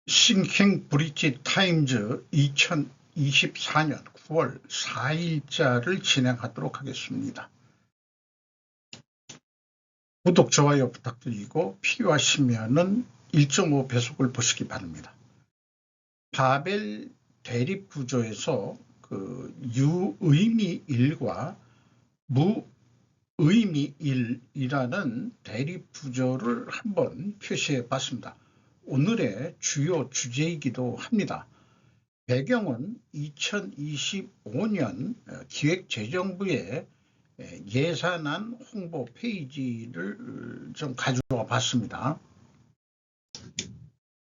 싱킹 브릿지 타임즈 2024년 9월 4일자를 진행하도록 하겠습니다. 구독, 좋아요 부탁드리고 필요하시면 1.5배속을 보시기 바랍니다. 바벨 대립구조에서 유의미 1과 무의미 1이라는 대립구조를 한번 표시해 봤습니다. 오늘의 주요 주제이기도 합니다. 배경은 2025년 기획재정부의 예산안 홍보 페이지를 좀 가져와 봤습니다.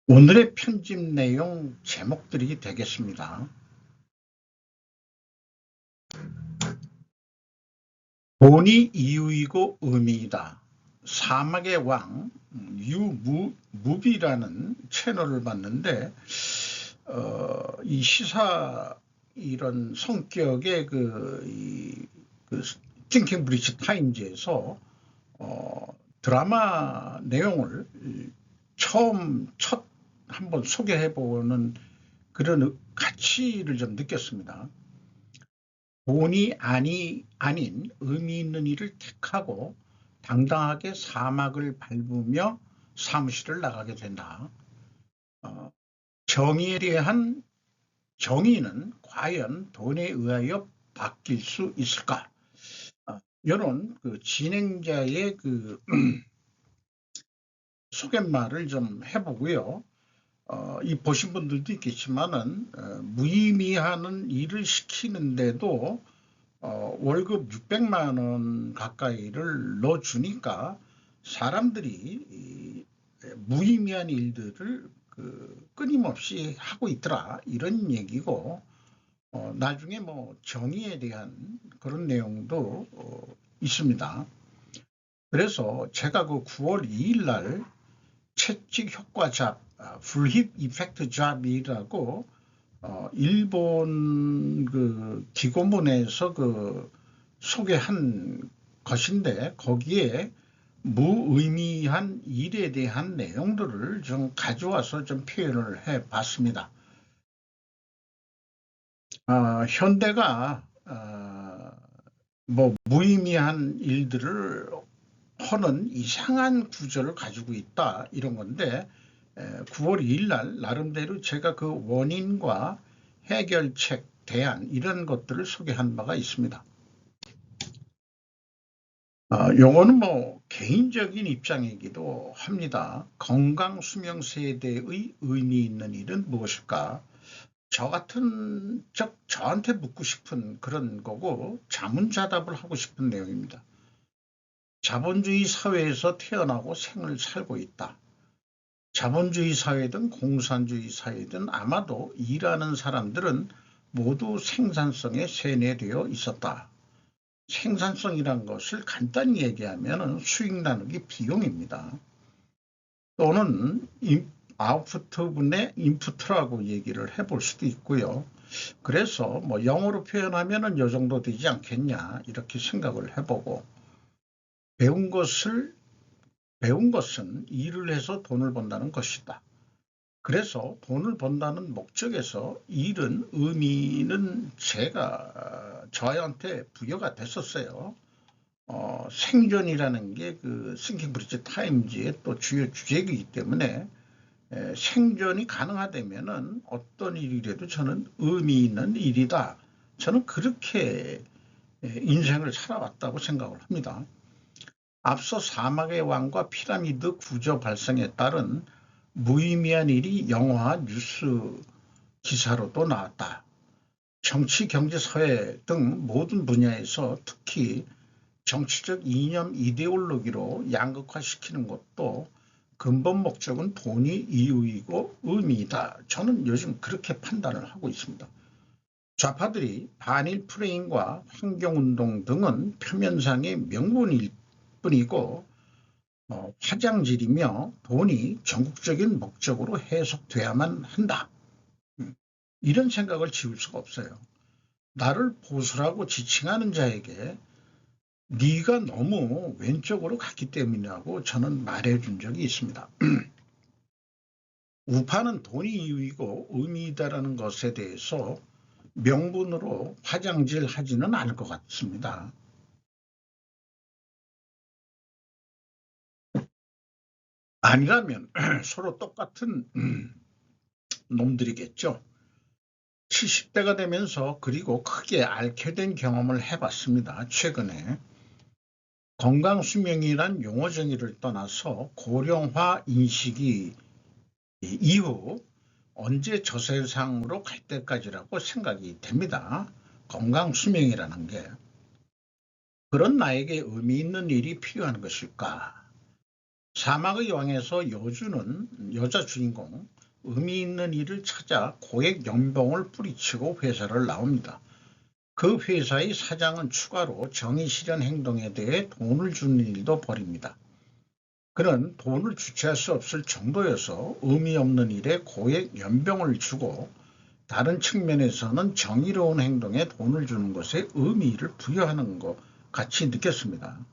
오늘의 편집 내용 제목들이 되겠습니다. 돈이 이유이고 의미이다. 사막의 왕 유무비라는 채널을 봤는데 이 시사 이런 성격의 싱킹 브릿지 타임즈에서 드라마 내용을 첫 한번 소개해보는 그런 가치를 좀 느꼈습니다. 돈이 아닌 의미 있는 일을 택하고 당당하게 사막을 밟으며 사무실을 나가게 된다. 정의에 대한 정의는 과연 돈에 의하여 바뀔 수 있을까? 이런 진행자의 소개말을 좀 해보고요. 이 보신 분들도 있겠지만은 무의미한 일을 시키는데도 월급 600만 원 가까이를 넣어주니까 사람들이 무의미한 일들을 끊임없이 하고 있더라, 이런 얘기고, 나중에 정의에 대한 그런 내용도 있습니다. 그래서 제가 9월 2일 날 채찍 효과 잡, 풀힙 이펙트 잡이라고 일본 기고문에서 소개한 것인데, 거기에 무의미한 일에 대한 내용들을 좀 가져와서 좀 표현을 해 봤습니다. 현대가 무의미한 일들을 하는 이상한 구조를 가지고 있다, 이런 건데 9월 2일 날 나름대로 제가 원인과 해결책, 대안, 이런 것들을 소개한 바가 있습니다. 요거는 개인적인 입장이기도 합니다. 건강 수명 세대의 의미 있는 일은 무엇일까? 저한테 묻고 싶은 그런 거고, 자문자답을 하고 싶은 내용입니다. 자본주의 사회에서 태어나고 생을 살고 있다. 자본주의 사회든 공산주의 사회든 아마도 일하는 사람들은 모두 생산성에 세뇌되어 있었다. 생산성이란 것을 간단히 얘기하면 수익 나누기 비용입니다. 또는 아웃풋분의 인풋라고 얘기를 해볼 수도 있고요. 그래서 영어로 표현하면 이 정도 되지 않겠냐, 이렇게 생각을 해보고, 배운 것은 일을 해서 돈을 번다는 것이다. 그래서 돈을 번다는 목적에서 일은 의미는 저한테 부여가 됐었어요. 생존이라는 게 싱킹 브릿지 타임즈의 또 주요 주제이기 때문에 생존이 가능하다면은 어떤 일이라도 저는 의미 있는 일이다. 저는 그렇게 인생을 살아왔다고 생각을 합니다. 앞서 사막의 왕과 피라미드 구조 발생에 따른 무의미한 일이 영화, 뉴스 기사로도 나왔다. 정치, 경제, 사회 등 모든 분야에서 특히 정치적 이념, 이데올로기로 양극화시키는 것도 근본 목적은 돈이 이유이고 의미이다. 저는 요즘 그렇게 판단을 하고 있습니다. 좌파들이 반일 프레임과 환경운동 등은 표면상의 명분일 뿐이고 화장질이며 돈이 전국적인 목적으로 해석돼야만 한다. 이런 생각을 지울 수가 없어요. 나를 보수라고 지칭하는 자에게 네가 너무 왼쪽으로 갔기 때문이라고 저는 말해준 적이 있습니다. 우파는 돈이 이유이고 의미이다라는 것에 대해서 명분으로 화장질 하지는 않을 것 같습니다. 아니라면 서로 똑같은 놈들이겠죠. 70대가 되면서 그리고 크게 앓게 된 경험을 해봤습니다. 최근에 건강수명이란 용어 정의를 떠나서 고령화 인식이 이후 언제 저 세상으로 갈 때까지라고 생각이 됩니다. 건강수명이라는 게 그런 나에게 의미 있는 일이 필요한 것일까? 사막의 왕에서 여주는 여자 주인공 의미 있는 일을 찾아 고액 연봉을 뿌리치고 회사를 나옵니다. 그 회사의 사장은 추가로 정의 실현 행동에 대해 돈을 주는 일도 벌입니다. 그는 돈을 주체할 수 없을 정도여서 의미 없는 일에 고액 연봉을 주고 다른 측면에서는 정의로운 행동에 돈을 주는 것에 의미를 부여하는 것 같이 느꼈습니다.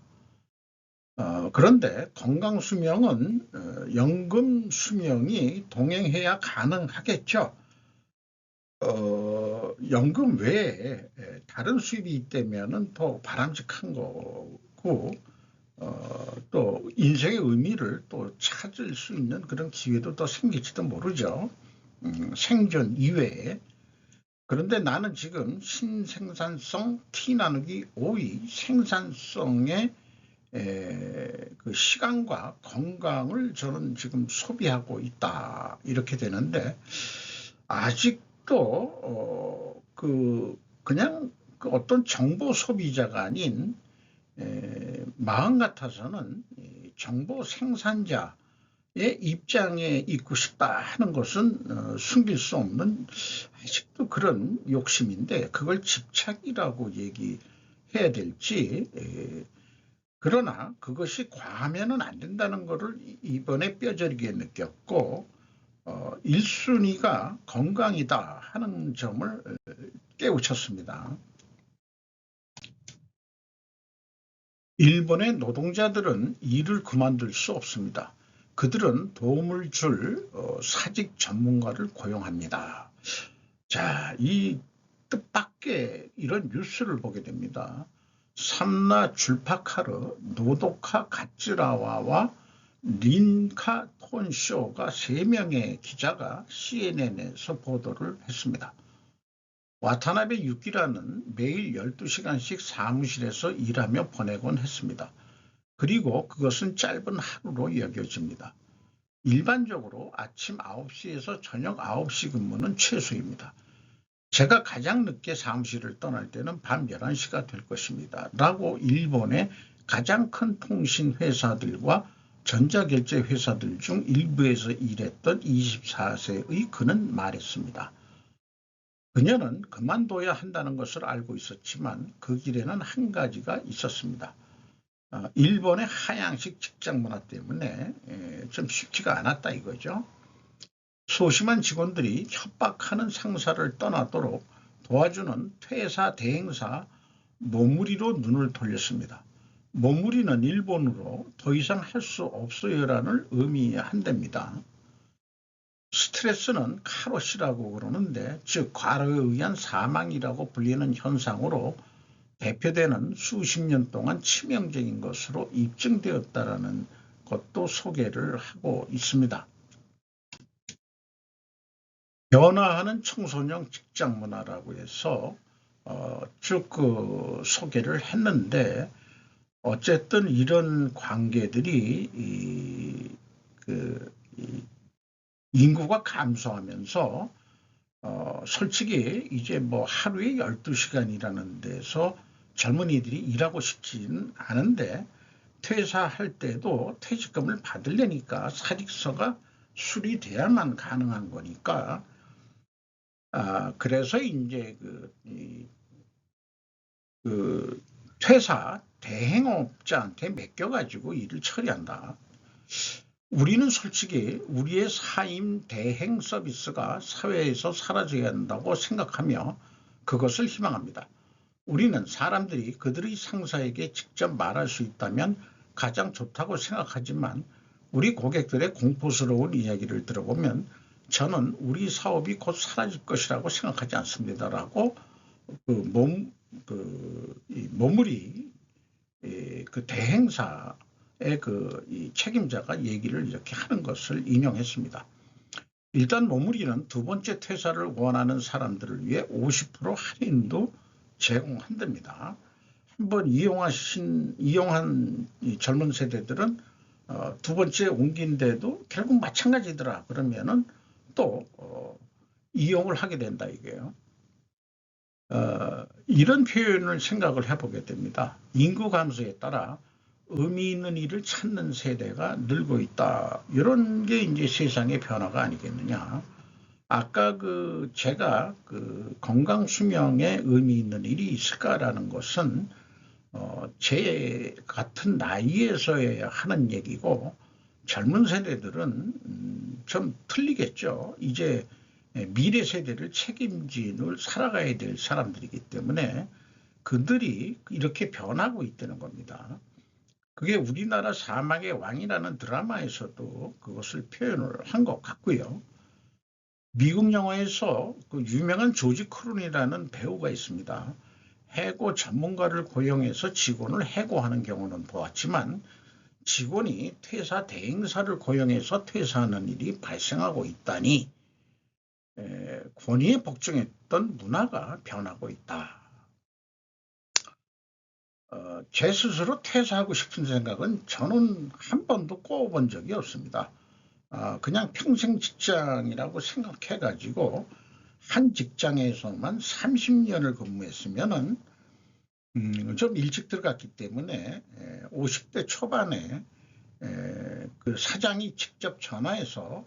그런데 건강수명은 연금수명이 동행해야 가능하겠죠. 연금 외에 다른 수입이 있다면 더 바람직한 거고 또 인생의 의미를 또 찾을 수 있는 그런 기회도 더 생길지도 모르죠. 생존 이외에. 그런데 나는 지금 신생산성 티 나누기 5의 생산성의 그 시간과 건강을 저는 지금 소비하고 있다 이렇게 되는데 아직도 그냥 그 어떤 정보 소비자가 아닌 마음 같아서는 정보 생산자의 입장에 있고 싶다 하는 것은 숨길 수 없는 아직도 그런 욕심인데 그걸 집착이라고 얘기해야 될지 그러나 그것이 과하면은 안 된다는 것을 이번에 뼈저리게 느꼈고 1순위가 건강이다 하는 점을 깨우쳤습니다. 일본의 노동자들은 일을 그만둘 수 없습니다. 그들은 도움을 줄 사직 전문가를 고용합니다. 자, 이 뜻밖의 이런 뉴스를 보게 됩니다. 삼나 줄파카르, 노도카 가츠라와와 린카 톤쇼가 3명의 기자가 CNN에서 보도를 했습니다. 와타나베 유키라는 매일 12시간씩 사무실에서 일하며 보내곤 했습니다. 그리고 그것은 짧은 하루로 여겨집니다. 일반적으로 아침 9시에서 저녁 9시 근무는 최소입니다. 제가 가장 늦게 사무실을 떠날 때는 밤 11시가 될 것입니다. 라고 일본의 가장 큰 통신 회사들과 전자결제 회사들 중 일부에서 일했던 24세의 그는 말했습니다. 그녀는 그만둬야 한다는 것을 알고 있었지만 그 길에는 한 가지가 있었습니다. 일본의 하향식 직장 문화 때문에 좀 쉽지가 않았다 이거죠. 소심한 직원들이 협박하는 상사를 떠나도록 도와주는 퇴사 대행사 모무리로 눈을 돌렸습니다. 모무리는 일본어로 더 이상 할 수 없어요라는 의미한답니다. 스트레스는 카로시라고 그러는데 즉 과로에 의한 사망이라고 불리는 현상으로 대표되는 수십 년 동안 치명적인 것으로 입증되었다라는 것도 소개를 하고 있습니다. 변화하는 청소년 직장 문화라고 해서 쭉 그 소개를 했는데 어쨌든 이런 관계들이 인구가 감소하면서 솔직히 이제 뭐 하루에 12시간이라는 데서 젊은이들이 일하고 싶지는 않은데 퇴사할 때도 퇴직금을 받으려니까 사직서가 수리돼야만 가능한 거니까 그래서 이제 그 퇴사 대행업자한테 맡겨가지고 일을 처리한다. 우리는 솔직히 우리의 사임 대행 서비스가 사회에서 사라져야 한다고 생각하며 그것을 희망합니다. 우리는 사람들이 그들의 상사에게 직접 말할 수 있다면 가장 좋다고 생각하지만 우리 고객들의 공포스러운 이야기를 들어보면 저는 우리 사업이 곧 사라질 것이라고 생각하지 않습니다라고 이 머무리 그 대행사의 이 책임자가 얘기를 이렇게 하는 것을 인용했습니다. 일단 머무리는 두 번째 퇴사를 원하는 사람들을 위해 50% 할인도 제공한답니다. 한번 이용한 이 젊은 세대들은 두 번째 옮긴데도 결국 마찬가지더라 그러면은 또 이용을 하게 된다 이게요. 이런 표현을 생각을 해보게 됩니다. 인구 감소에 따라 의미 있는 일을 찾는 세대가 늘고 있다. 이런 게 이제 세상의 변화가 아니겠느냐. 아까 제가 건강 수명에 의미 있는 일이 있을까라는 것은 제 같은 나이에서야 하는 얘기고 젊은 세대들은 좀 틀리겠죠. 이제 미래 세대를 책임지는 살아가야 될 사람들이기 때문에 그들이 이렇게 변하고 있다는 겁니다. 그게 우리나라 사막의 왕이라는 드라마에서도 그것을 표현을 한 것 같고요. 미국 영화에서 유명한 조지 클루니라는 배우가 있습니다. 해고 전문가를 고용해서 직원을 해고하는 경우는 보았지만 직원이 퇴사 대행사를 고용해서 퇴사하는 일이 발생하고 있다니 권위에 복종했던 문화가 변하고 있다. 제 스스로 퇴사하고 싶은 생각은 저는 한 번도 꿔본 적이 없습니다. 그냥 평생 직장이라고 생각해가지고 한 직장에서만 30년을 근무했으면은 좀 일찍 들어갔기 때문에 50대 초반에 그 사장이 직접 전화해서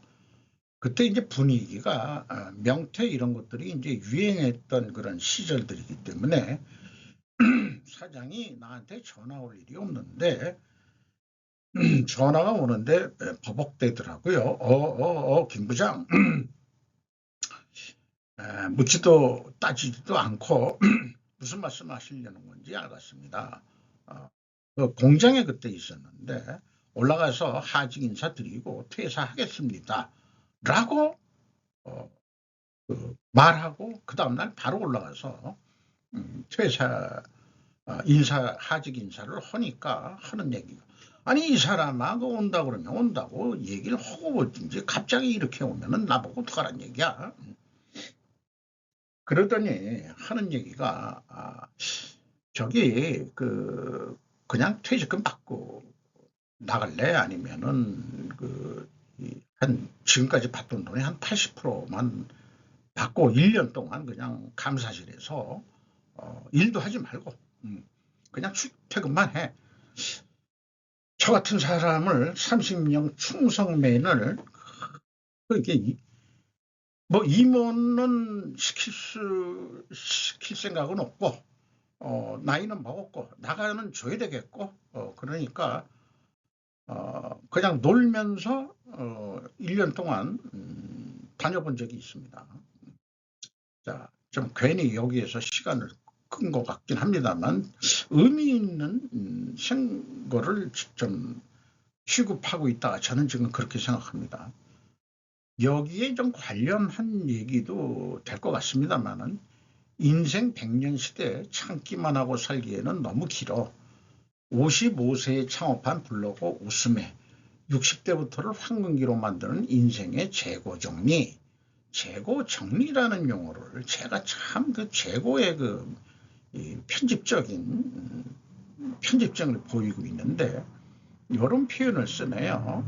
그때 이제 분위기가 명퇴 이런 것들이 이제 유행했던 그런 시절들이기 때문에 사장이 나한테 전화 올 일이 없는데 전화가 오는데 버벅대더라고요. 김 부장 묻지도 따지지도 않고 무슨 말씀 하시려는 건지 알았습니다. 그 공장에 그때 있었는데 올라가서 하직 인사 드리고 퇴사하겠습니다. 라고 말하고 그 다음날 바로 올라가서 퇴사 하직 인사를 하니까 하는 얘기가 아니 이 사람아 그 온다 그러면 온다고 얘기를 하고 이제 갑자기 이렇게 오면은 나보고 어떡하란 얘기야. 그러더니 하는 얘기가 저기 그냥 퇴직금 받고 나갈래 아니면은 한 지금까지 받던 돈의 한 80%만 받고 1년 동안 그냥 감사실에서 일도 하지 말고 그냥 출퇴근만 해. 저 같은 사람을 30년 충성맨을 이게 뭐 임원은 시킬 생각은 없고 나이는 먹었고 나가는 줘야 되겠고 그러니까 그냥 놀면서 1년 동안 다녀본 적이 있습니다. 자, 좀 괜히 여기에서 시간을 큰 것 같긴 합니다만 의미 있는 거를 좀 취급하고 있다. 저는 지금 그렇게 생각합니다. 여기에 좀 관련한 얘기도 될 것 같습니다만은 인생 100년 시대 참기만 하고 살기에는 너무 길어. 55세에 창업한 블로그 웃음에 60대부터를 황금기로 만드는 인생의 재고 정리. 재고 정리라는 용어를 제가 참 재고의 편집점을 보이고 있는데 이런 표현을 쓰네요.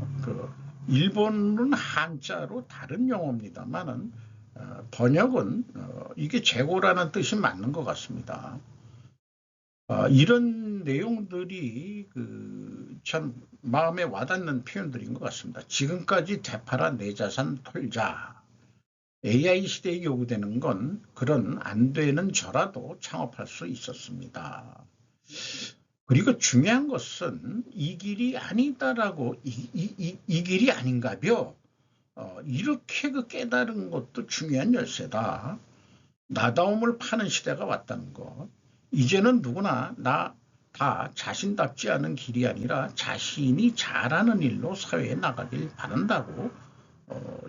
일본은 한자로 다른 용어입니다만은 번역은 이게 재고라는 뜻이 맞는 것 같습니다. 이런 내용들이 참 마음에 와닿는 표현들인 것 같습니다. 지금까지 되팔아 내 자산 털자. AI 시대에 요구되는 건 그런 안 되는 저라도 창업할 수 있었습니다. 그리고 중요한 것은 이 길이 아니다라고 이 길이 아닌가벼 이렇게 깨달은 것도 중요한 열쇠다. 나다움을 파는 시대가 왔다는 것. 이제는 누구나 나 다 자신답지 않은 길이 아니라 자신이 잘하는 일로 사회에 나가길 바란다고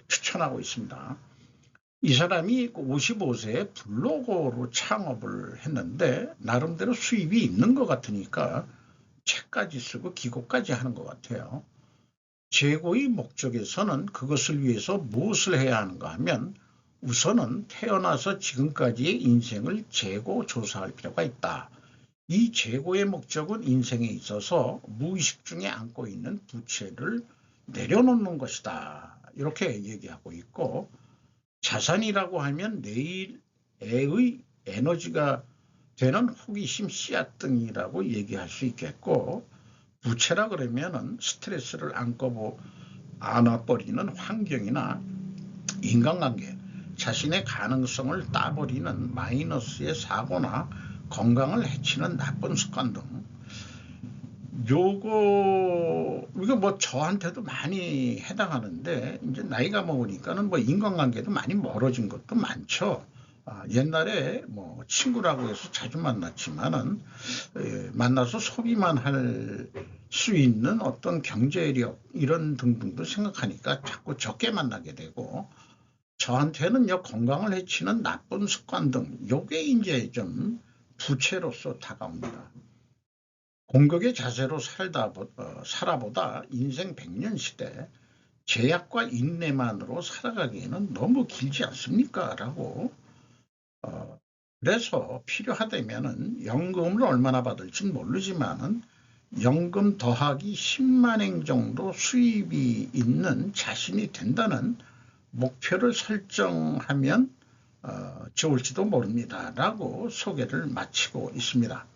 추천하고 있습니다. 이 사람이 55세에 블로거로 창업을 했는데 나름대로 수입이 있는 것 같으니까 책까지 쓰고 기고까지 하는 것 같아요. 재고의 목적에서는 그것을 위해서 무엇을 해야 하는가 하면 우선은 태어나서 지금까지의 인생을 재고 조사할 필요가 있다. 이 재고의 목적은 인생에 있어서 무의식 중에 안고 있는 부채를 내려놓는 것이다. 이렇게 얘기하고 있고, 자산이라고 하면 내일의 에너지가 되는 호기심 씨앗 등이라고 얘기할 수 있겠고, 부채라 그러면은 스트레스를 안아버리는 환경이나 인간관계, 자신의 가능성을 따버리는 마이너스의 사고나 건강을 해치는 나쁜 습관 등, 이거 뭐 저한테도 많이 해당하는데, 이제 나이가 먹으니까는 뭐 인간관계도 많이 멀어진 것도 많죠. 옛날에 뭐 친구라고 해서 자주 만났지만은 만나서 소비만 할 수 있는 어떤 경제력 이런 등등도 생각하니까 자꾸 적게 만나게 되고, 저한테는요 건강을 해치는 나쁜 습관 등 요게 이제 좀 부채로서 다가옵니다. 공격의 자세로 살아보다 인생 100년 시대 제약과 인내만으로 살아가기에는 너무 길지 않습니까? 라고 그래서 필요하다면은 연금을 얼마나 받을지는 모르지만은 연금 더하기 10만행 정도 수입이 있는 자신이 된다는 목표를 설정하면 좋을지도 모릅니다. 라고 소개를 마치고 있습니다.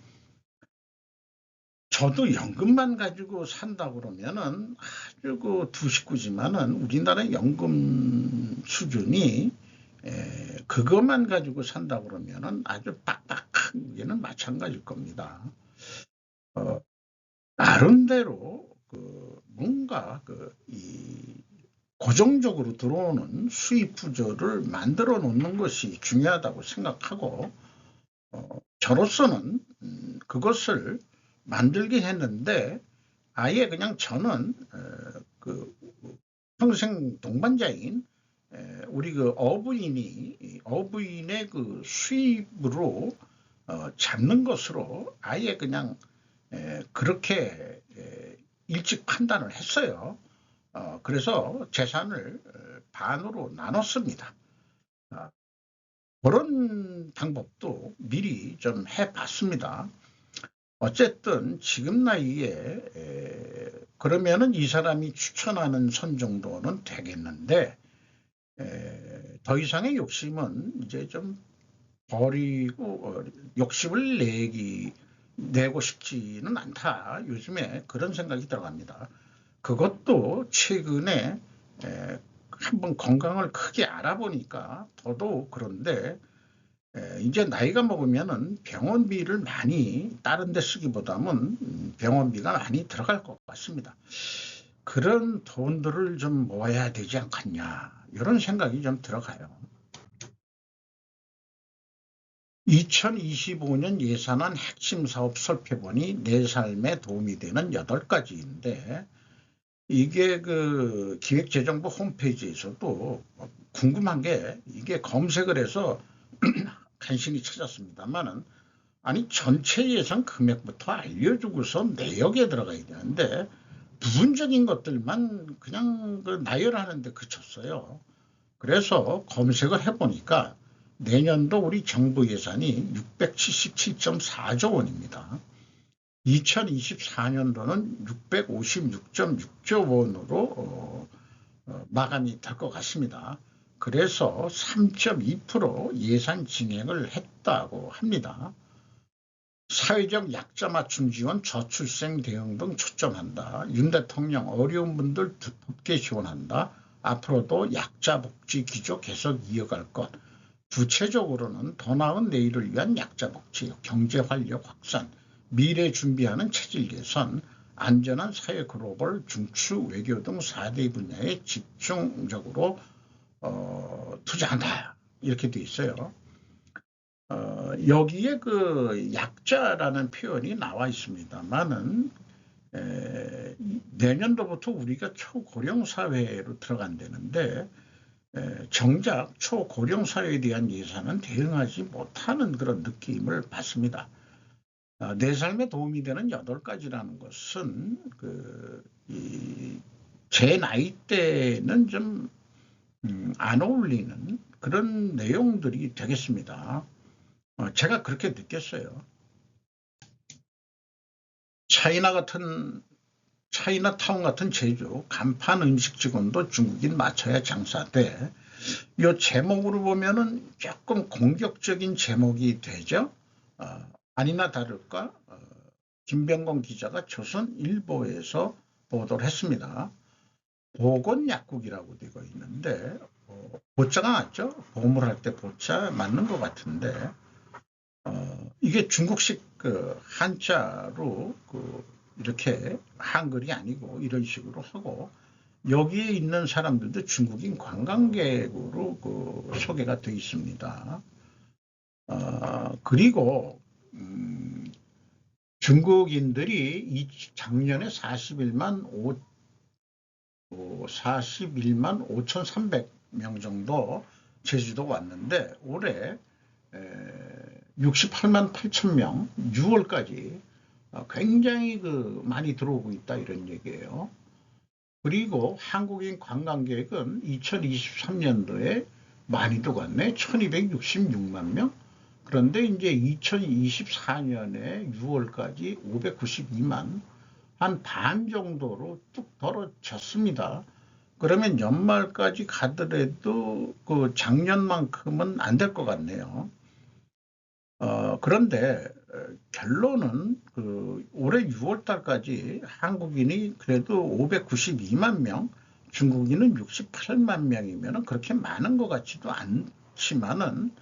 저도 연금만 가지고 산다 그러면은 아주 두 식구지만은 우리나라 연금 수준이 그것만 가지고 산다 그러면은 아주 빡빡한 게는 마찬가지일 겁니다. 나름대로 뭔가 이 고정적으로 들어오는 수입 구조를 만들어 놓는 것이 중요하다고 생각하고, 저로서는 그것을 만들긴 했는데 아예 그냥 저는 평생 동반자인 우리 어부인의 수입으로 잡는 것으로 아예 그냥 그렇게 일찍 판단을 했어요. 그래서 재산을 반으로 나눴습니다. 그런 방법도 미리 좀 해봤습니다. 어쨌든 지금 나이에 그러면은 이 사람이 추천하는 선 정도는 되겠는데, 더 이상의 욕심은 이제 좀 버리고 욕심을 내고 싶지는 않다. 요즘에 그런 생각이 들어갑니다. 그것도 최근에 한번 건강을 크게 알아보니까 더더욱 그런데, 이제 나이가 먹으면은 병원비를 많이 다른 데 쓰기보다는 병원비가 많이 들어갈 것 같습니다. 그런 돈들을 좀 모아야 되지 않겠냐 이런 생각이 좀 들어가요. 2025년 예산안 핵심 사업 살펴보니 내 삶에 도움이 되는 8가지인데, 이게 기획재정부 홈페이지에서도 궁금한 게, 이게 검색을 해서 간신히 찾았습니다만은, 아니 전체 예산 금액부터 알려주고서 내역에 들어가야 되는데 부분적인 것들만 그냥 나열하는데 그쳤어요. 그래서 검색을 해보니까 내년도 우리 정부 예산이 677.4조 원입니다. 2024년도는 656.6조 원으로 마감이 될 것 같습니다. 그래서 3.2% 예산 진행을 했다고 합니다. 사회적 약자 맞춤 지원, 저출생 대응 등 초점한다. 윤 대통령 어려운 분들 두텁게 지원한다. 앞으로도 약자 복지 기조 계속 이어갈 것. 구체적으로는 더 나은 내일을 위한 약자 복지, 경제 활력 확산, 미래 준비하는 체질 개선, 안전한 사회 글로벌 중추 외교 등 4대 분야에 집중적으로 투자한다. 이렇게 돼 있어요. 여기에 그 약자라는 표현이 나와 있습니다만은 내년도부터 우리가 초고령 사회로 들어간다는데 정작 초고령 사회에 대한 예산은 대응하지 못하는 그런 느낌을 받습니다. 내 삶에 도움이 되는 8가지라는 것은 제 나이 때는 좀 안 어울리는 그런 내용들이 되겠습니다. 제가 그렇게 느꼈어요. 차이나타운 같은 제주 간판 음식 직원도 중국인 맞춰야 장사돼. 이 제목으로 보면은 조금 공격적인 제목이 되죠. 아니나 다를까 김병건 기자가 조선일보에서 보도를 했습니다. 보건약국이라고 되어 있는데 보자가 맞죠? 보물할 때 보자 맞는 것 같은데 이게 중국식 한자로 이렇게 한글이 아니고 이런 식으로 하고 여기에 있는 사람들도 중국인 관광객으로 소개가 되어 있습니다. 그리고 중국인들이 작년에 41만 5,300명 정도 제주도 왔는데 올해 68만 8천 명 6월까지 굉장히 많이 들어오고 있다 이런 얘기예요. 그리고 한국인 관광객은 2023년도에 많이도 갔네. 1266만 명. 그런데 이제 2024년에 6월까지 592만 한 반 정도로 뚝 떨어졌습니다. 그러면 연말까지 가더라도 작년만큼은 안 될 것 같네요. 그런데 결론은 올해 6월 달까지 한국인이 그래도 592만 명, 중국인은 68만 명이면 그렇게 많은 것 같지도 않지만은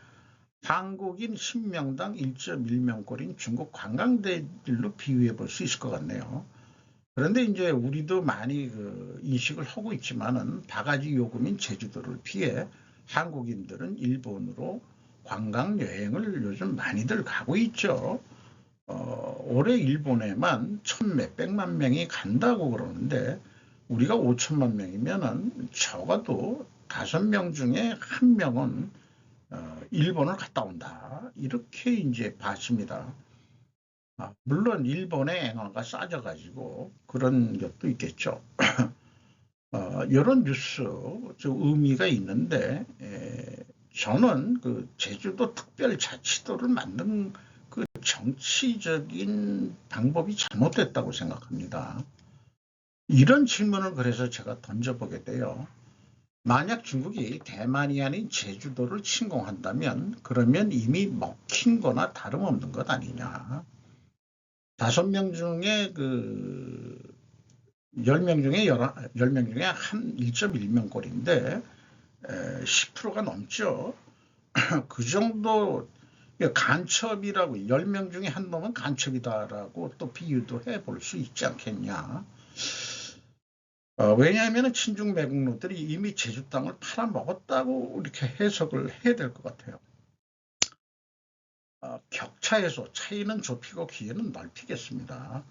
한국인 10명당 1.1명꼴인 중국 관광객들로 비유해 볼 수 있을 것 같네요. 그런데 이제 우리도 많이 인식을 하고 있지만은 바가지 요금인 제주도를 피해 한국인들은 일본으로 관광 여행을 요즘 많이들 가고 있죠. 올해 일본에만 1,몇백만 명이 간다고 그러는데 우리가 5천만 명이면은 적어도 5명 중에 1명은 일본을 갔다 온다. 이렇게 이제 봤습니다. 물론 일본의 엔화가 싸져가지고 그런 것도 있겠죠. 이런 뉴스 좀 의미가 있는데 저는 제주도 특별자치도를 만든 정치적인 방법이 잘못됐다고 생각합니다. 이런 질문을 그래서 제가 던져보게 돼요. 만약 중국이 대만이 아닌 제주도를 침공한다면 그러면 이미 먹힌 거나 다름없는 것 아니냐. 5명 중에 10명 중에 10명 중에 한 1.1명꼴인데 10%가 넘죠. 그 정도 간첩이라고 10명 중에 한 놈은 간첩이다라고 또 비유도 해볼 수 있지 않겠냐. 왜냐하면 친중 매국노들이 이미 제주 땅을 팔아먹었다고 이렇게 해석을 해야 될 것 같아요. 격차 해소, 차이는 좁히고 기회는 넓히겠습니다.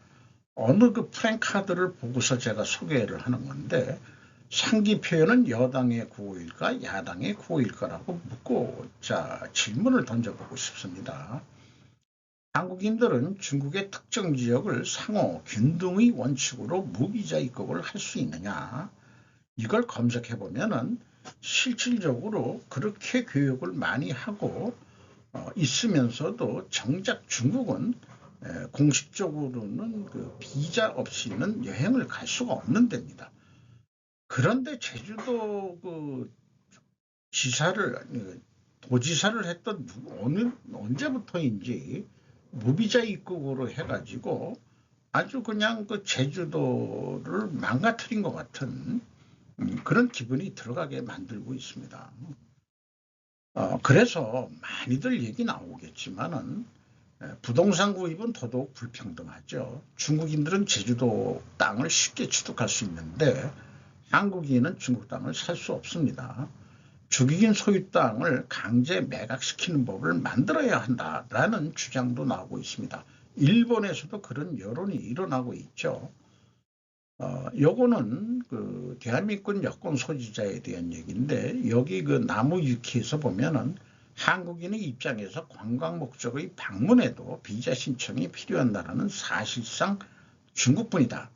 어느 프랭카드를 보고서 제가 소개를 하는 건데 상기 표현은 여당의 구호일까 야당의 구호일까라고 묻고 질문을 던져보고 싶습니다. 한국인들은 중국의 특정 지역을 상호 균등의 원칙으로 무비자 입국을 할 수 있느냐 이걸 검색해 보면은 실질적으로 그렇게 교육을 많이 하고 있으면서도 정작 중국은 공식적으로는 비자 없이는 여행을 갈 수가 없는 데입니다. 그런데 제주도 도지사를 했던 언제부터인지 무비자 입국으로 해가지고 아주 그냥 제주도를 망가뜨린 것 같은 그런 기분이 들어가게 만들고 있습니다. 그래서 많이들 얘기 나오겠지만은 부동산 구입은 더더욱 불평등하죠. 중국인들은 제주도 땅을 쉽게 취득할 수 있는데 한국인은 중국 땅을 살 수 없습니다. 죽이긴 소유 땅을 강제 매각시키는 법을 만들어야 한다라는 주장도 나오고 있습니다. 일본에서도 그런 여론이 일어나고 있죠. 요거는 그 대한민국 여권 소지자에 대한 얘기인데, 여기 그 나무위키에서 보면은 한국인의 입장에서 관광 목적의 방문에도 비자 신청이 필요한 나라는 사실상 중국뿐이다.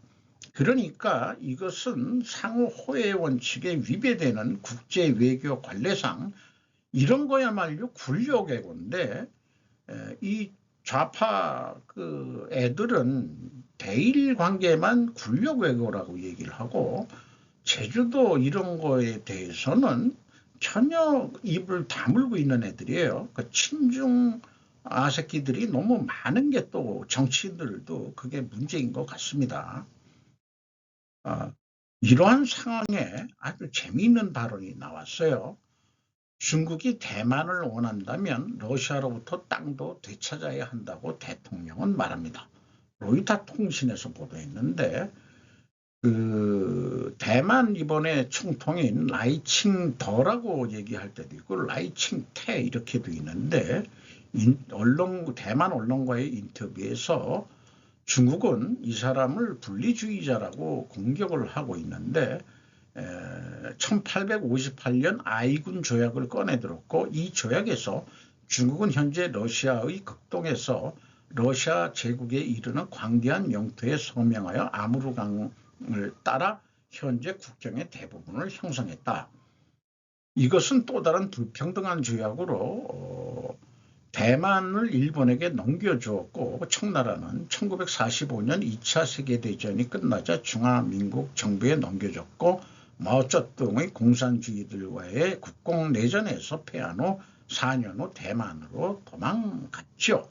그러니까 이것은 상호 호혜 원칙에 위배되는 국제 외교 관례상 이런 거야말로 굴욕애고인데, 이 좌파 그 애들은 대일 관계만 굴욕외교라고 얘기를 하고, 제주도 이런 거에 대해서는 전혀 입을 다물고 있는 애들이에요. 그 친중 아새끼들이 너무 많은 게 또 정치인들도 그게 문제인 것 같습니다. 이러한 상황에 아주 재미있는 발언이 나왔어요. 중국이 대만을 원한다면 러시아로부터 땅도 되찾아야 한다고 대통령은 말합니다. 로이터 통신에서 보도했는데, 그 대만 이번에 총통인 라이칭더라고 얘기할 때도 있고 라이칭태 이렇게도 있는데, 대만 언론과의 인터뷰에서 중국은 이 사람을 분리주의자라고 공격을 하고 있는데, 1858년 아이군 조약을 꺼내들었고, 이 조약에서 중국은 현재 러시아의 극동에서 러시아 제국에 이르는 광대한 영토에 서명하여 아무르강을 따라 현재 국경의 대부분을 형성했다. 이것은 또 다른 불평등한 조약으로 대만을 일본에게 넘겨주었고, 청나라는 1945년 2차 세계대전이 끝나자 중화민국 정부에 넘겨줬고, 마오쩌둥의 공산주의들과의 국공내전에서 패한 후 4년 후 대만으로 도망갔죠.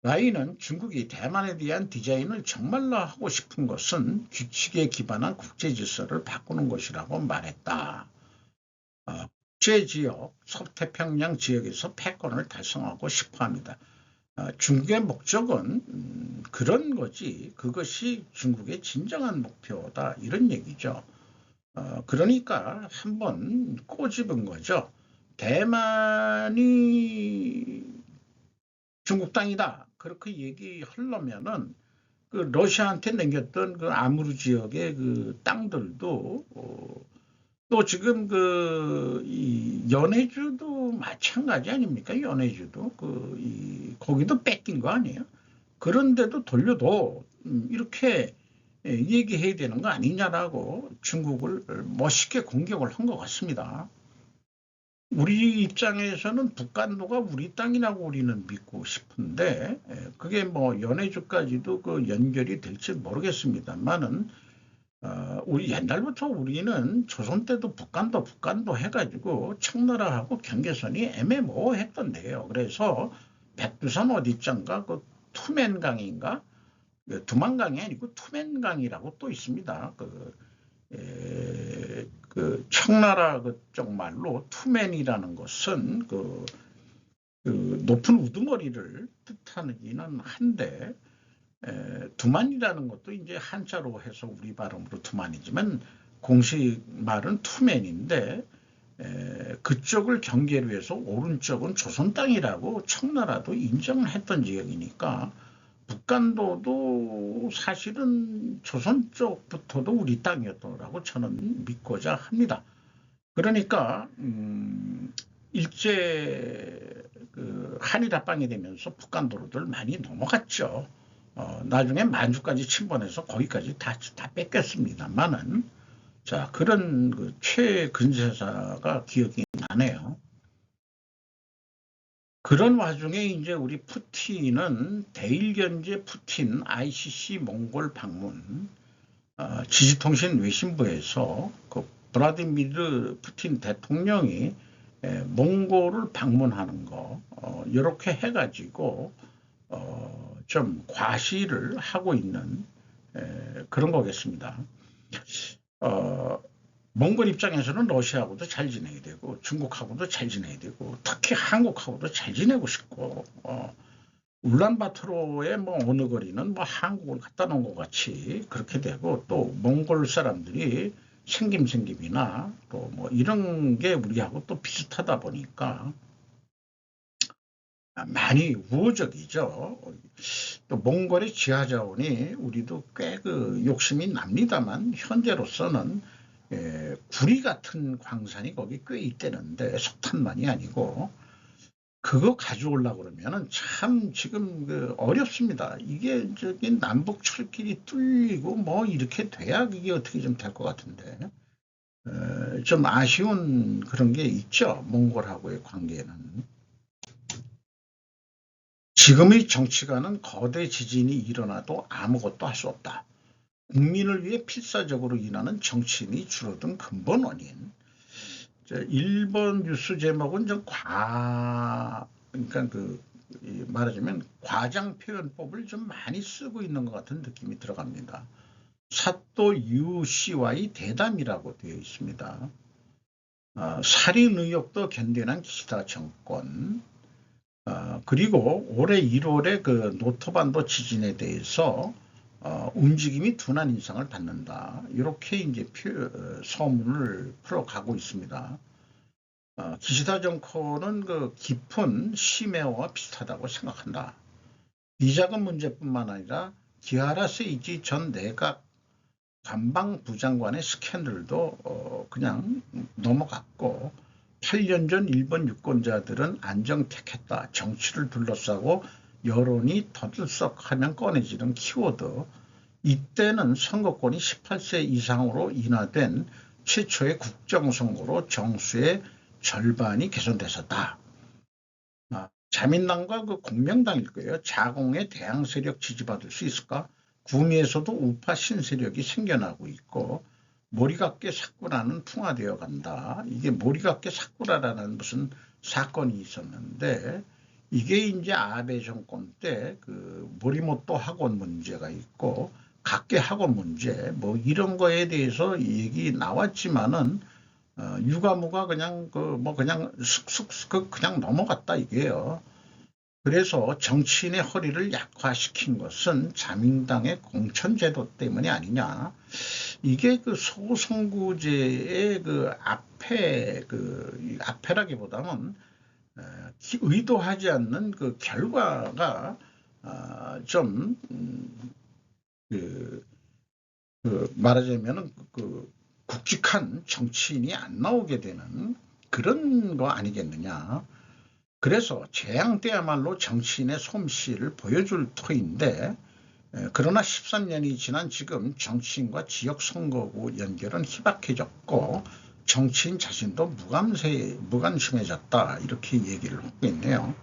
라이는 중국이 대만에 대한 디자인을 정말로 하고 싶은 것은 규칙에 기반한 국제질서를 바꾸는 것이라고 말했다. 국제지역, 서태평양 지역에서 패권을 달성하고 싶어합니다. 중국의 목적은 그런 거지, 그것이 중국의 진정한 목표다, 이런 얘기죠. 그러니까 한번 꼬집은 거죠. 대만이 중국 땅이다, 그렇게 얘기하려면은 그 러시아한테 남겼던 그 아무르 지역의 그 땅들도 또 지금 이 연해주도 마찬가지 아닙니까? 연해주도 거기도 뺏긴 거 아니에요? 그런데도 돌려도 이렇게 얘기해야 되는 거 아니냐라고 중국을 멋있게 공격을 한 것 같습니다. 우리 입장에서는 북한도가 우리 땅이라고 우리는 믿고 싶은데, 그게 뭐 연해주까지도 그 연결이 될지 모르겠습니다만은, 우리 옛날부터 우리는 조선 때도 북한도 해가지고 청나라하고 경계선이 애매모호했던데요. 그래서 백두산 어디짱가 그 투맨강인가, 두만강이 아니고 투맨강이라고 또 있습니다. 그 청나라 그쪽 말로 투맨이라는 것은 그 높은 우두머리를 뜻하기는 한데, 두만이라는 것도 이제 한자로 해서 우리 발음으로 두만이지만 공식 말은 투맨인데, 그쪽을 경계로 해서 오른쪽은 조선 땅이라고 청나라도 인정을 했던 지역이니까 북한도도 사실은 조선 쪽부터도 우리 땅이었더라고 저는 믿고자 합니다. 그러니까 일제 그 한일 합방이 되면서 북한도로들 많이 넘어갔죠. 나중에 만주까지 침범해서 거기까지 다 뺏겼습니다만은, 자, 그런 그 최근세사가 기억이 나네요. 그런 와중에 이제 우리 푸틴은 대일견제 푸틴 ICC 몽골 방문, 지지통신 외신부에서 그 블라디미르 푸틴 대통령이 몽골을 방문하는 거, 이렇게 해가지고 좀 과시를 하고 있는 그런 거겠습니다. 몽골 입장에서는 러시아하고도 잘 지내야 되고 중국하고도 잘 지내야 되고 특히 한국하고도 잘 지내고 싶고, 울란바토르의 뭐 어느 거리는 뭐 한국을 갖다 놓은 것 같이 그렇게 되고, 또 몽골 사람들이 생김이나 또 뭐 이런 게 우리하고 또 비슷하다 보니까 많이 우호적이죠. 또 몽골의 지하자원이 우리도 꽤 그 욕심이 납니다만 현재로서는 구리 같은 광산이 거기 꽤 있다는데 석탄만이 아니고 그거 가져오려고 그러면은 참 지금 그 어렵습니다. 이게 저기 남북 철길이 뚫리고 뭐 이렇게 돼야 이게 어떻게 좀 될 것 같은데 좀 아쉬운 그런 게 있죠. 몽골하고의 관계는. 지금의 정치가는 거대 지진이 일어나도 아무것도 할 수 없다. 국민을 위해 필사적으로 일하는 정치인이 줄어든 근본 원인. 1번 뉴스 제목은 그러니까 말하자면 과장 표현법을 좀 많이 쓰고 있는 것 같은 느낌이 들어갑니다. 사또 유씨와의 대담이라고 되어 있습니다. 살인 의혹도 견뎌낸 기시다 정권. 그리고 올해 1월에 그 노토반도 지진에 대해서 움직임이 둔한 인상을 받는다. 이렇게 이제 소문을 풀어가고 있습니다. 기시다 정권은 그 깊은 심해와 비슷하다고 생각한다. 비자금 문제뿐만 아니라 기하라 세이지 전 내각 관방부장관의 스캔들도 그냥 넘어갔고 8년 전 일본 유권자들은 안정택했다. 정치를 둘러싸고 여론이 터들썩하면 꺼내지는 키워드. 이때는 선거권이 18세 이상으로 인하된 최초의 국정선거로 정수의 절반이 개선됐었다. 자민당과 그 공명당일 거예요. 자공의 대항 세력 지지받을 수 있을까? 구미에서도 우파 신세력이 생겨나고 있고 머리각게 사쿠라는 풍화되어 간다. 이게 머리각게 사쿠라라는 무슨 사건이 있었는데 이게 이제 아베 정권 때 그 모리모토 학원 문제가 있고 각계 학원 문제 뭐 이런 거에 대해서 얘기 나왔지만은 유가무가 그냥 그냥 슥슥 그냥 넘어갔다 이게요. 그래서 정치인의 허리를 약화시킨 것은 자민당의 공천제도 때문이 아니냐. 이게 그 소선구제의 앞에라기보다는 의도하지 않는 그 결과가 좀 말하자면은 굵직한 정치인이 안 나오게 되는 그런 거 아니겠느냐. 그래서 재앙 때야말로 정치인의 솜씨를 보여줄 터인데 그러나 13년이 지난 지금 정치인과 지역 선거구 연결은 희박해졌고 정치인 자신도 무관심해졌다 이렇게 얘기를 하고 있네요.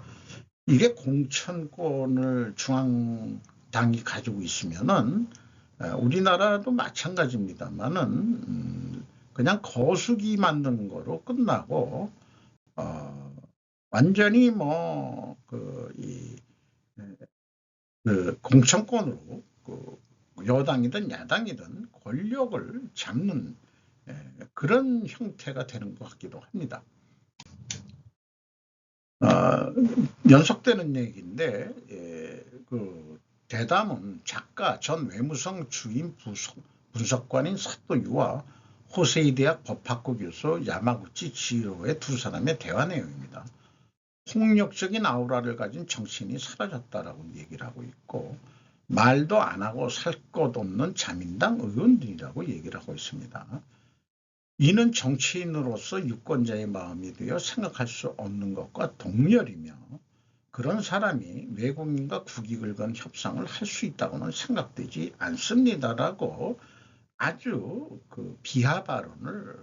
이게 공천권을 중앙당이 가지고 있으면은 우리나라도 마찬가지입니다만은 그냥 거수기 만드는 거로 끝나고 완전히 공천권으로 여당이든 야당이든 권력을 잡는 그런 형태가 되는 것 같기도 합니다. 연속되는 얘기인데 대담은 작가 전 외무성 주임 분석관인 사토유와 호세이 대학 법학부 교수 야마구치 지히로의 두 사람의 대화 내용입니다. 폭력적인 아우라를 가진 정치인이 사라졌다라고 얘기를 하고 있고 말도 안 하고 살 것 없는 자민당 의원들이라고 얘기를 하고 있습니다. 이는 정치인으로서 유권자의 마음이 되어 생각할 수 없는 것과 동렬이며 그런 사람이 외국인과 국익을 건 협상을 할 수 있다고는 생각되지 않습니다라고 아주 비하 발언을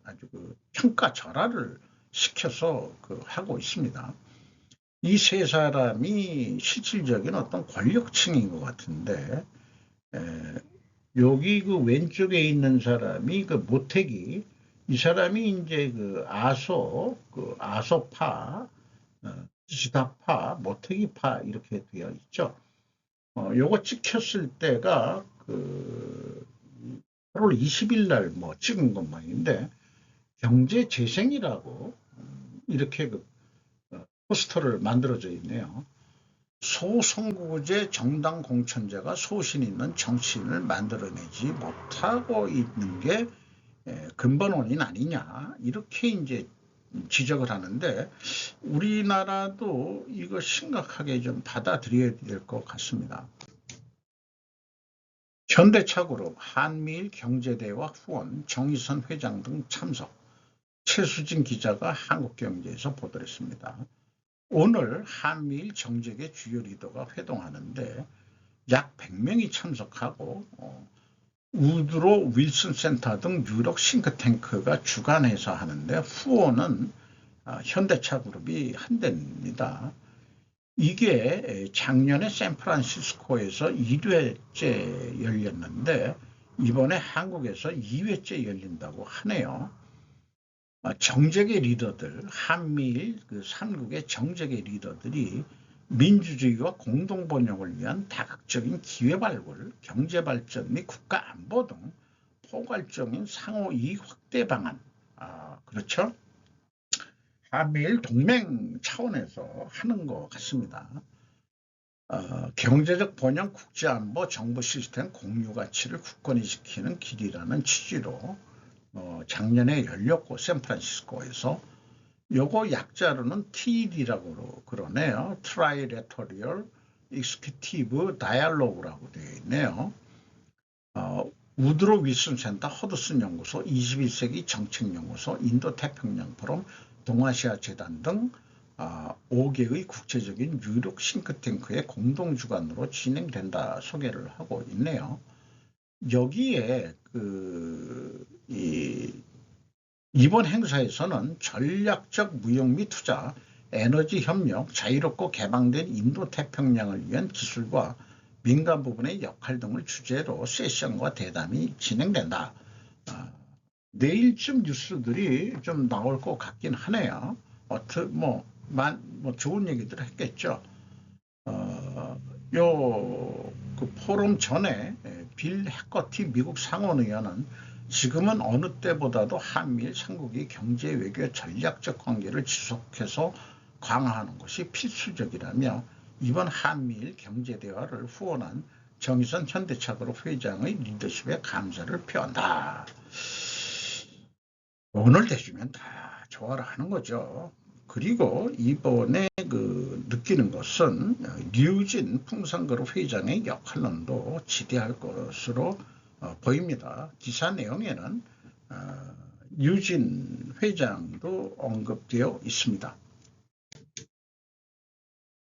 아주 평가절하를 시켜서 하고 있습니다. 이 세 사람이 실질적인 어떤 권력층인 것 같은데 여기 왼쪽에 있는 사람이 모태기 이 사람이 이제 아소파 기시다파 모태기파 이렇게 되어 있죠. 요거 찍혔을 때가 8월 20일 날 찍은 것만인데 경제재생이라고 이렇게 포스터를 만들어져 있네요. 소선구제 정당 공천자가 소신 있는 정치인을 만들어내지 못하고 있는 게 근본 원인 아니냐 이렇게 이제 지적을 하는데 우리나라도 이거 심각하게 좀 받아들여야 될 것 같습니다. 현대차그룹, 한미일 경제대화 후원, 정의선 회장 등 참석. 최수진 기자가 한국경제에서 보도를 했습니다. 오늘 한미일 정책의 주요 리더가 회동하는데 약 100명이 참석하고 우드로 윌슨 센터 등 유럽 싱크탱크가 주관해서 하는데 후원은 현대차그룹이 한답니다. 이게 작년에 샌프란시스코에서 1회째 열렸는데 이번에 한국에서 2회째 열린다고 하네요. 정책의 리더들, 한미일 그 3국의 정책의 리더들이 민주주의와 공동번영을 위한 다각적인 기회 발굴, 경제 발전 및 국가 안보 등 포괄적인 상호 이익 확대 방안, 그렇죠? 한미일 동맹 차원에서 하는 것 같습니다. 경제적 번영, 국제안보, 정보 시스템 공유 가치를 굳건히지키는 길이라는 취지로 작년에 열렸고 샌프란시스코에서 요거 약자로는 TED라고 그러네요. Trilateral Executive Dialogue라고 되어 있네요. 우드로 윌슨 센터, 허드슨 연구소, 21세기 정책연구소, 인도태평양 포럼, 동아시아 재단 등 5개의 국제적인 유력 싱크탱크의 공동주관으로 진행된다 소개를 하고 있네요. 여기에 이번 행사에서는 전략적 무역 및 투자, 에너지 협력, 자유롭고 개방된 인도태평양을 위한 기술과 민간 부분의 역할 등을 주제로 세션과 대담이 진행된다. 내일쯤 뉴스들이 좀 나올 것 같긴 하네요. 좋은 얘기들 했겠죠. 그 포럼 전에 빌 해커티 미국 상원의원은 지금은 어느 때보다도 한미일 3국이 경제 외교 전략적 관계를 지속해서 강화하는 것이 필수적이라며 이번 한미일 경제대화를 후원한 정의선 현대차그룹 회장의 리더십에 감사를 표한다. 돈을 대주면 다 좋아라 하는 거죠. 그리고 이번에 느끼는 것은 류진 풍산그룹 회장의 역할론도 지대할 것으로 보입니다. 기사 내용에는 류진 회장도 언급되어 있습니다.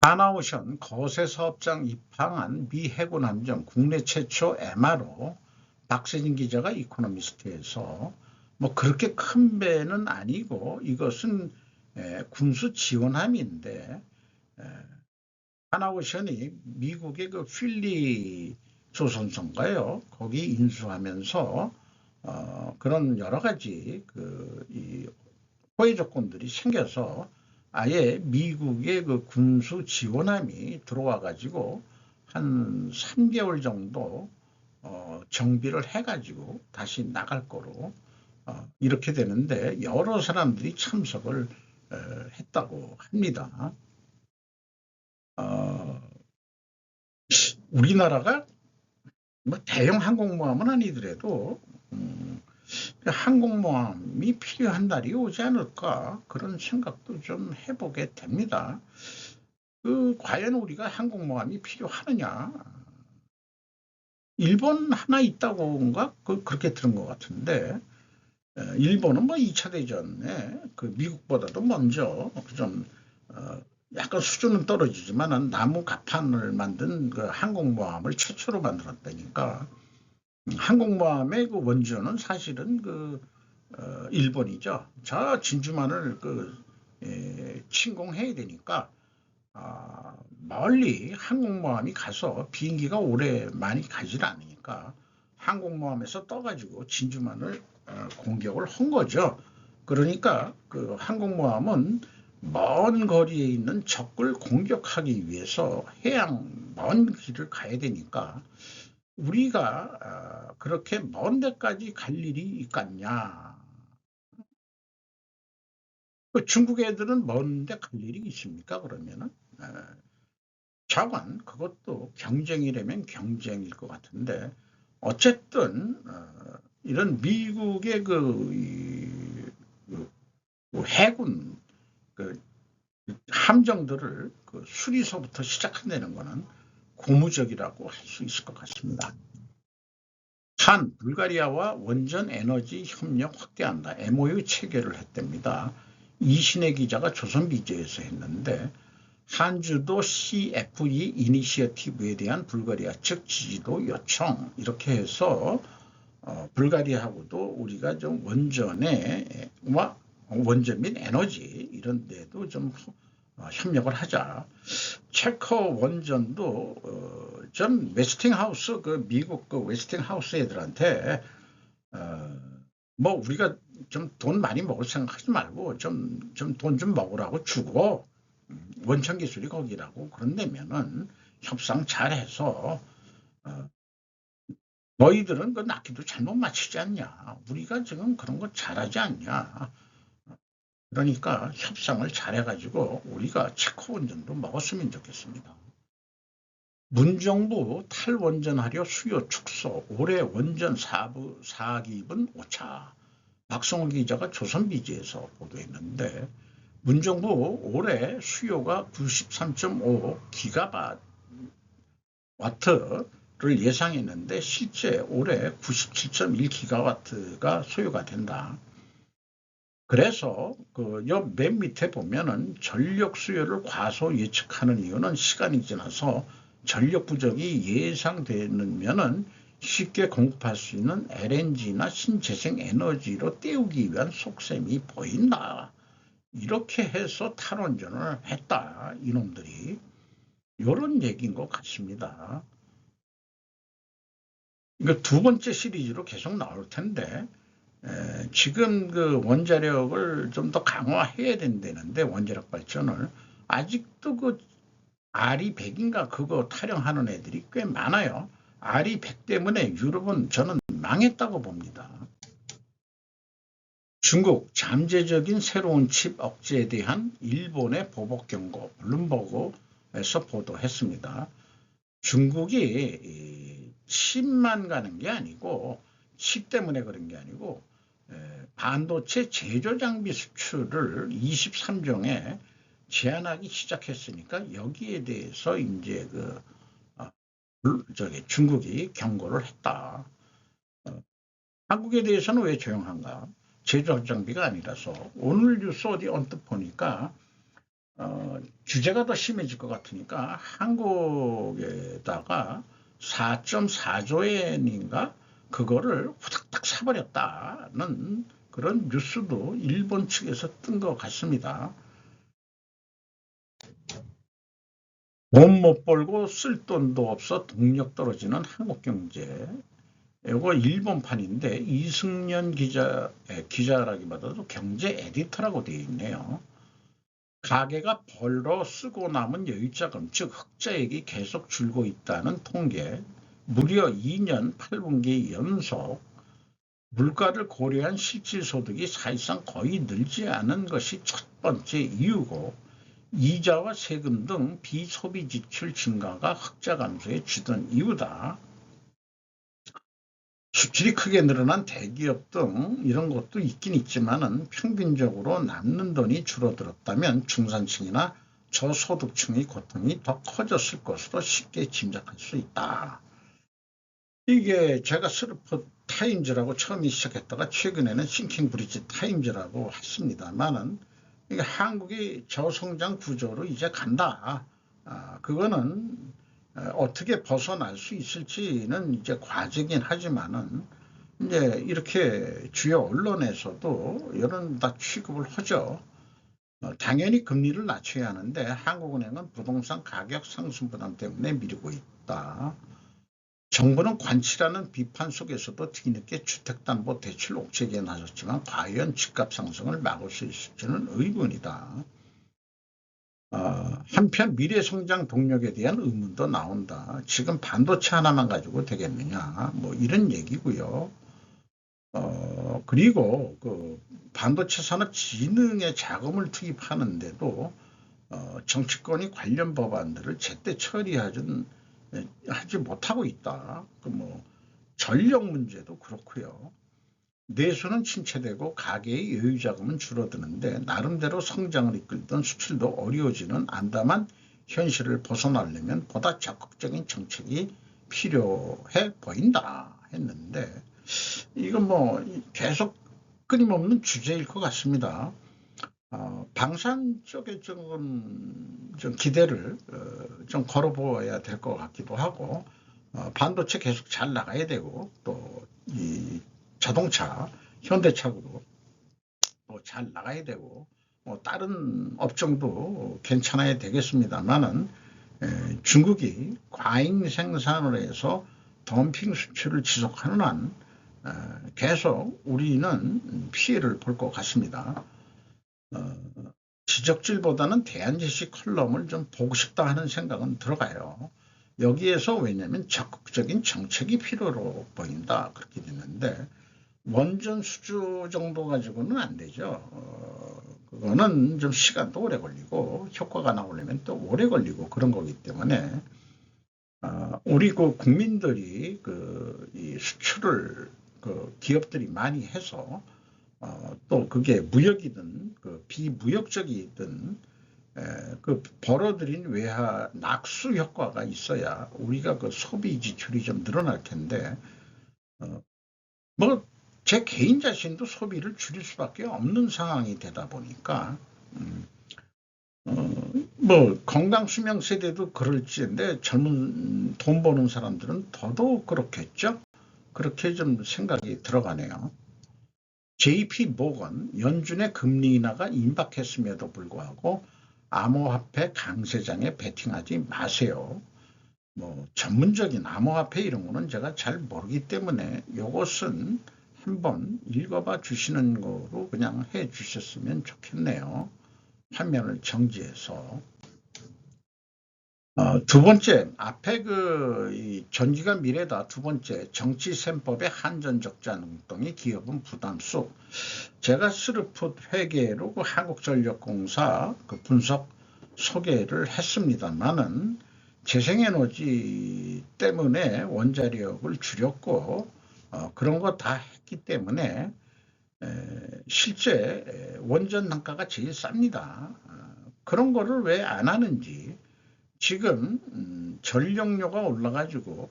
하나오션 거세 사업장 입항한 미 해군 함정 국내 최초 MRO 박세진 기자가 이코노미스트에서 그렇게 큰 배는 아니고 이것은 군수 지원함인데 하나오션이 미국의 그 필리 조선선가요 거기 인수하면서 그런 여러 가지 이 호의 조건들이 생겨서 아예 미국의 그 군수 지원함이 들어와 가지고 한 3개월 정도 정비를 해 가지고 다시 나갈 거로 이렇게 되는데 여러 사람들이 참석을 했다고 합니다. 우리나라가 대형 항공모함은 아니더라도 항공모함이 필요한 날이 오지 않을까 그런 생각도 좀 해보게 됩니다. 과연 우리가 항공모함이 필요하느냐? 일본 하나 있다고인가 그렇게 들은 것 같은데 일본은 2차 대전에 미국보다도 먼저 좀 약간 수준은 떨어지지만 나무 갑판을 만든 항공모함을 최초로 만들었다니까 항공모함의 원조는 사실은 일본이죠. 저 진주만을 침공해야 되니까 멀리 항공모함이 가서 비행기가 오래 많이 가질 않으니까 항공모함에서 떠가지고 진주만을 공격을 한 거죠. 그러니까 항공모함은 먼 거리에 있는 적을 공격하기 위해서 해양 먼 길을 가야 되니까 우리가 그렇게 먼 데까지 갈 일이 있겠냐. 중국 애들은 먼 데 갈 일이 있습니까? 그러면은 자관 그것도 경쟁이라면 경쟁일 것 같은데 어쨌든 이런 미국의 해군 그 함정들을 그 수리소부터 시작한다는 것은 고무적이라고 할 수 있을 것 같습니다. 한 불가리아와 원전 에너지 협력 확대한다. MOU 체결을 했답니다. 이신혜 기자가 조선비제에서 했는데 한주도 CFE 이니시어티브에 대한 불가리아 측 지지도 요청 이렇게 해서 불가리아하고도 우리가 좀 원전 및 에너지 이런 데도 좀 협력을 하자. 체커 원전도 전 웨스팅하우스 그 미국 그 웨스팅하우스 애들한테 뭐 우리가 좀 돈 많이 먹을 생각하지 말고 좀 돈 좀 먹으라고 주고 원천 기술이 거기라고 그런다면은 협상 잘해서 너희들은 그 낚기도 잘못 맞추지 않냐. 우리가 지금 그런 거 잘하지 않냐. 그러니까 협상을 잘해가지고 우리가 체코 원전도 먹었으면 좋겠습니다. 문정부 탈원전하려 수요 축소, 올해 원전 4기분 오차. 박성호 기자가 조선비지에서 보도했는데 문정부 올해 수요가 93.5 기가와트를 예상했는데 실제 올해 97.1 기가와트가 소요가 된다. 그래서 맨 밑에 보면은 전력 수요를 과소 예측하는 이유는 시간이 지나서 전력 부족이 예상되면은 쉽게 공급할 수 있는 LNG나 신재생 에너지로 때우기 위한 속셈이 보인다. 이렇게 해서 탈원전을 했다. 이놈들이. 이런 얘기인 것 같습니다. 이거 두 번째 시리즈로 계속 나올 텐데 지금 그 원자력을 좀 더 강화해야 된다는데 원자력 발전을 아직도 그 RE100인가 그거 타령하는 애들이 꽤 많아요. RE100 때문에 유럽은 저는 망했다고 봅니다. 중국 잠재적인 새로운 칩 억제에 대한 일본의 보복 경고 블룸버그에서 보도했습니다. 중국이 칩만 가는 게 아니고 칩 때문에 그런 게 아니고 반도체 제조 장비 수출을 23종에 제한하기 시작했으니까 여기에 대해서 이제 중국이 경고를 했다. 한국에 대해서는 왜 조용한가? 제조 장비가 아니라서 오늘 뉴스 어디 언뜻 보니까 규제가 더 심해질 것 같으니까 한국에다가 4.4조 엔인가 그거를 후닥닥 사버렸다는 그런 뉴스도 일본 측에서 뜬 것 같습니다. 돈 못 벌고 쓸 돈도 없어 동력 떨어지는 한국 경제. 이거 일본판인데 이승연 기자라기보다도 경제 에디터라고 되어 있네요. 가계가 벌어 쓰고 남은 여유자금, 즉 흑자액이 계속 줄고 있다는 통계, 무려 2년 8분기 연속 물가를 고려한 실질소득이 사실상 거의 늘지 않은 것이 첫 번째 이유고 이자와 세금 등 비소비 지출 증가가 흑자 감소에 주된 이유다. 수출이 크게 늘어난 대기업 등 이런 것도 있긴 있지만은 평균적으로 남는 돈이 줄어들었다면 중산층이나 저소득층의 고통이 더 커졌을 것으로 쉽게 짐작할 수 있다. 이게 제가 스루프 타임즈라고 처음 시작했다가 최근에는 싱킹 브리지 타임즈라고 했습니다만은 이게 한국이 저성장 구조로 이제 간다. 그거는 어떻게 벗어날 수 있을지는 이제 과제긴 하지만은 이제 이렇게 주요 언론에서도 이런 다 취급을 하죠. 당연히 금리를 낮춰야 하는데 한국은행은 부동산 가격 상승 부담 때문에 미루고 있다. 정부는 관치라는 비판 속에서도 뒤늦게 주택담보대출 옥죄기에 나섰지만 과연 집값 상승을 막을 수 있을지는 의문이다. 한편 미래성장 동력에 대한 의문도 나온다. 지금 반도체 하나만 가지고 되겠느냐 뭐 이런 얘기고요. 그리고 그 반도체 산업 진흥에 자금을 투입하는데도 정치권이 관련 법안들을 제때 처리하지 못하고 있다. 전력 문제도 그렇고요. 내수는 침체되고 가계의 여유 자금은 줄어드는데 나름대로 성장을 이끌던 수출도 어려워지는 암담한 현실을 벗어나려면 보다 적극적인 정책이 필요해 보인다 했는데, 이건 뭐 계속 끊임없는 주제일 것 같습니다. 방산 쪽에 좀 기대를 좀 걸어보아야 될 것 같기도 하고, 반도체 계속 잘 나가야 되고, 또 이 자동차, 현대차도 잘 나가야 되고, 뭐 다른 업종도 괜찮아야 되겠습니다만은, 중국이 과잉 생산을 해서 덤핑 수출을 지속하는 한 계속 우리는 피해를 볼 것 같습니다. 지적질보다는 대안제시 컬럼을 좀 보고 싶다 하는 생각은 들어가요. 여기에서 왜냐하면 적극적인 정책이 필요로 보인다 그렇게 됐는데, 원전 수주 정도 가지고는 안 되죠. 그거는 좀 시간도 오래 걸리고 효과가 나오려면 또 오래 걸리고 그런 거기 때문에, 우리 그 국민들이 이 수출을 기업들이 많이 해서 또 그게 무역이든 비무역적이든 벌어들인 외화 낙수 효과가 있어야 우리가 그 소비 지출이 좀 늘어날 텐데, 뭐 제 개인 자신도 소비를 줄일 수밖에 없는 상황이 되다 보니까, 뭐 건강 수명 세대도 그럴지인데 젊은 돈 버는 사람들은 더더욱 그렇겠죠. 그렇게 좀 생각이 들어가네요. JP 모건 연준의 금리 인하가 임박했음에도 불구하고 암호화폐 강세장에 베팅하지 마세요. 뭐 전문적인 암호화폐 이런 거는 제가 잘 모르기 때문에 이것은 한번 읽어봐 주시는 거로 그냥 해 주셨으면 좋겠네요. 화면을 정지해서. 두 번째, 앞에 이 전기가 미래다. 두 번째, 정치 셈법의 한전적자 능동이 기업은 부담수. 제가 스루풋 회계로 그 한국전력공사 그 분석 소개를 했습니다만은, 재생에너지 때문에 원자력을 줄였고 그런 거 다 했기 때문에 실제 원전 단가가 제일 쌉니다. 그런 거를 왜 안 하는지. 지금 전력료가 올라가지고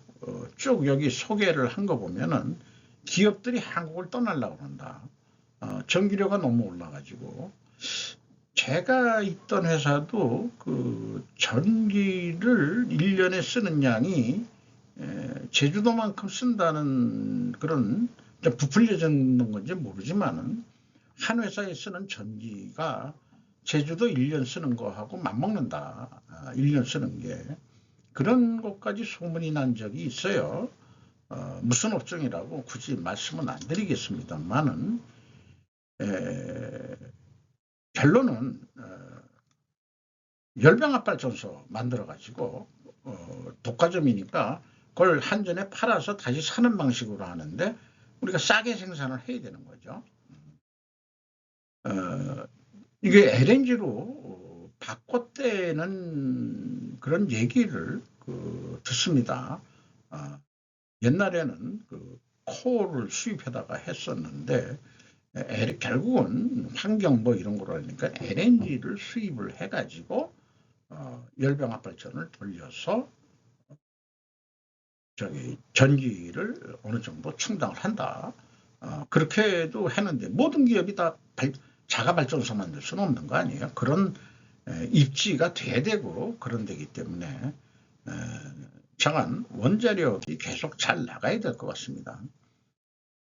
쭉 여기 소개를 한 거 보면은 기업들이 한국을 떠나려고 한다. 전기료가 너무 올라가지고. 제가 있던 회사도 그 전기를 1년에 쓰는 양이 제주도만큼 쓴다는 그런, 부풀려졌는 건지 모르지만은 한 회사에 쓰는 전기가 제주도 1년 쓰는 거하고 맞먹는다. 1년 쓰는 게. 그런 것까지 소문이 난 적이 있어요. 무슨 업종이라고 굳이 말씀은 안 드리겠습니다만은, 결론은 열병합발전소 만들어가지고 독과점이니까 그걸 한전에 팔아서 다시 사는 방식으로 하는데 우리가 싸게 생산을 해야 되는 거죠. 이게 LNG로 바꿨다는 그런 얘기를 듣습니다. 옛날에는 코를 수입해다가 했었는데 결국은 환경 뭐 이런 거로 하니까 LNG를 수입을 해가지고 열병합발전을 돌려서 전기를 어느 정도 충당을 한다. 그렇게도 했는데 모든 기업이 다 자가발전소 만들 수는 없는 거 아니에요. 그런 입지가 돼야 되고 그런 데기 때문에 정한 원자력이 계속 잘 나가야 될 것 같습니다.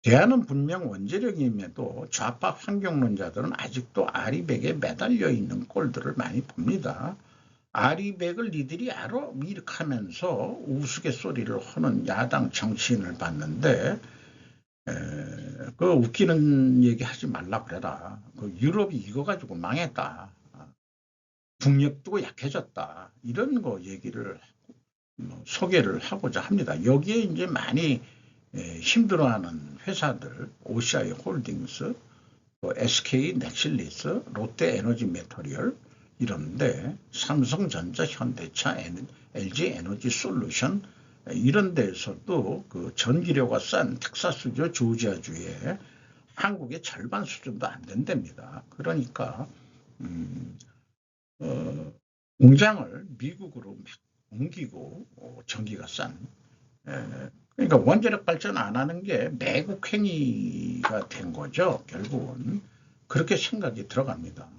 대안은 분명 원자력임에도 좌파 환경론자들은 아직도 아리백에 매달려 있는 꼴들을 많이 봅니다. 아리백을 니들이 알아? 이렇게 하면서 우스갯소리를 하는 야당 정치인을 봤는데, 그 웃기는 얘기 하지 말라 그래라. 유럽이 이거 가지고 망했다. 국력도 약해졌다. 이런 거 얘기를 소개를 하고자 합니다. 여기에 이제 많이 힘들어하는 회사들, OCI 홀딩스, SK 넥실리스, 롯데 에너지 메터리얼 이런데, 삼성전자, 현대차, LG 에너지 솔루션 이런 데에서도 그 전기료가 싼 텍사스주, 조지아주에 한국의 절반 수준도 안 된답니다. 그러니까 공장을 미국으로 막 옮기고 전기가 싼 그러니까 원자력 발전 안 하는 게 매국 행위가 된 거죠. 결국은 그렇게 생각이 들어갑니다.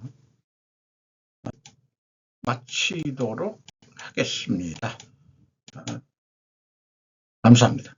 마치도록 하겠습니다. 감사합니다.